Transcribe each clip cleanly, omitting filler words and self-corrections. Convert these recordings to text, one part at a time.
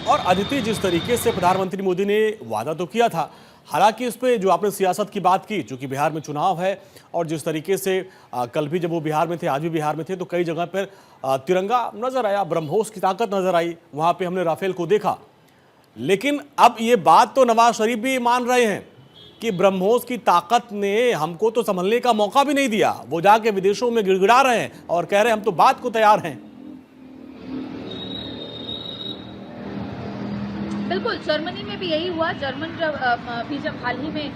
और अदिति, जिस तरीके से प्रधानमंत्री मोदी ने वादा तो किया था, हालांकि इस पे जो आपने सियासत की बात की, चूंकि बिहार में चुनाव है और जिस तरीके से कल भी जब वो बिहार में थे, आज भी बिहार में थे, तो कई जगह पर तिरंगा नजर आया, ब्रह्मोस की ताकत नजर आई, वहां पे हमने राफेल को देखा। लेकिन अब ये बात तो नवाज शरीफ भी मान रहे हैं कि ब्रह्मोस की ताकत ने हमको तो संभलने का मौका भी नहीं दिया। वो जाके विदेशों में गिड़गिड़ा रहे हैं और कह रहे हैं हम तो बात को तैयार हैं। बिल्कुल, जर्मनी में भी यही हुआ। जर्मन जब हाल ही में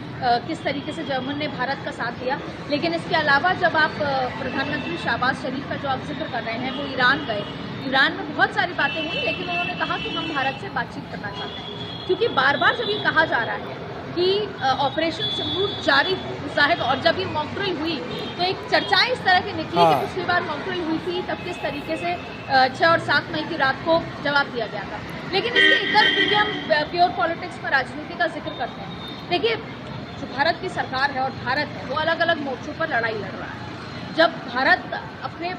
किस तरीके से जर्मन ने भारत का साथ दिया। लेकिन इसके अलावा जब आप प्रधानमंत्री शहबाज शरीफ का जो आप जिक्र कर रहे हैं, वो ईरान गए। ईरान में बहुत सारी बातें हुई, लेकिन उन्होंने कहा कि हम भारत से बातचीत करना चाहते हैं, क्योंकि बार बार जब ये कहा जा रहा है कि ऑपरेशन सिंदूर जारी जाहिर, और जब ये मॉकड्रिल हुई तो एक चर्चाएं इस तरह की निकली कि पिछली बार मॉकड्रिल हुई थी तब किस तरीके से 6 और 7 मई की रात को जवाब दिया गया था। लेकिन इसके इधर, क्योंकि हम प्योर पॉलिटिक्स में राजनीति का जिक्र करते हैं, देखिए जो भारत की सरकार है और भारत है वो अलग अलग मोर्चों पर लड़ाई लड़ रहा है। जब भारत अपने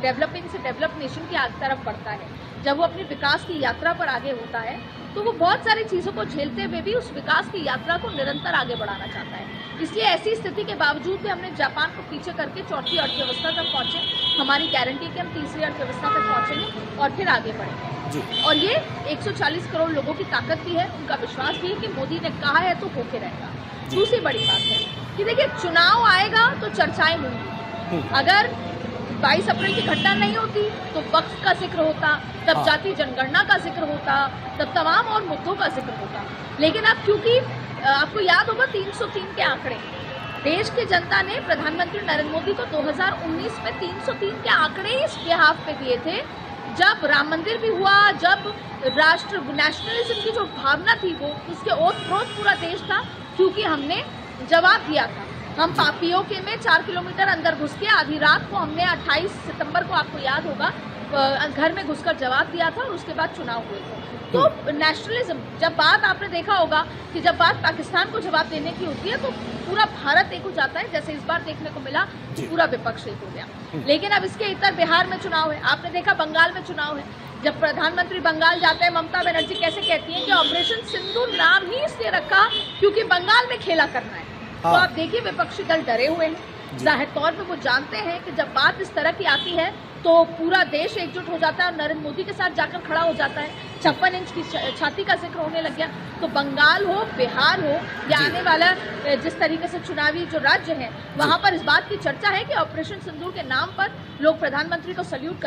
डेवलपिंग से डेवलप नेशन की तरफ बढ़ता है, जब वो अपनी विकास की यात्रा पर आगे होता है, तो वो बहुत सारी चीज़ों को झेलते हुए भी उस विकास की यात्रा को निरंतर आगे बढ़ाना चाहता है। इसलिए ऐसी स्थिति के बावजूद भी हमने जापान को पीछे करके चौथी अर्थव्यवस्था तक पहुंचे। हमारी गारंटी कि हम तीसरी अर्थव्यवस्था तक पहुंचेंगे और फिर आगे बढ़ेंगे। और ये 140 करोड़ लोगों की ताकत भी है, उनका विश्वास भी है कि मोदी ने कहा है तो होके रहेगा। दूसरी बड़ी बात है कि देखिए, चुनाव आएगा तो चर्चाएं होंगी। अगर 22 अप्रैल की घटना नहीं होती तो वक्फ का जिक्र होता, तब जातीय जनगणना का जिक्र होता, तब तमाम और मुद्दों का जिक्र होता। लेकिन अब क्योंकि आपको याद होगा 303 के आंकड़े, देश की जनता ने प्रधानमंत्री नरेंद्र मोदी को 2019 में 303 के आंकड़े इस बिहाफ पे दिए थे, जब राम मंदिर भी हुआ, जब राष्ट्र नेशनलिज्म की जो भावना थी वो उसके ओत-प्रोत पूरा देश था, क्योंकि हमने जवाब दिया था। हम पीओके में 4 किलोमीटर अंदर घुस के आधी रात को हमने 28 सितंबर को, आपको याद होगा, घर में घुसकर जवाब दिया था और उसके बाद चुनाव हुए थे। तो नेशनलिज्म, जब बात आपने देखा होगा कि जब बात पाकिस्तान को जवाब देने की होती है तो पूरा भारत एक हो जाता है, जैसे इस बार देखने को मिला कि पूरा विपक्ष एक हो गया। लेकिन अब इसके इतर बिहार में चुनाव है, आपने देखा बंगाल में चुनाव है। जब प्रधानमंत्री बंगाल जाते हैं, ममता बनर्जी कैसे कहती हैं कि ऑपरेशन सिंदूर नाम ही इसलिए रखा क्योंकि बंगाल में खेला करना है। तो आप देखिए, विपक्षी दल डरे हुए हैं। जाहिर तौर पे वो जानते हैं कि जब बात इस तरह की आती है तो पूरा देश एकजुट हो जाता है और नरेंद्र मोदी के साथ जाकर खड़ा हो जाता है। 56 इंच की छाती का जिक्र होने लग गया। तो बंगाल हो, बिहार हो, या आने वाला जिस तरीके से चुनावी जो राज्य है, वहां पर इस बात की चर्चा है कि ऑपरेशन सिंदूर के नाम पर लोग प्रधानमंत्री को सल्यूट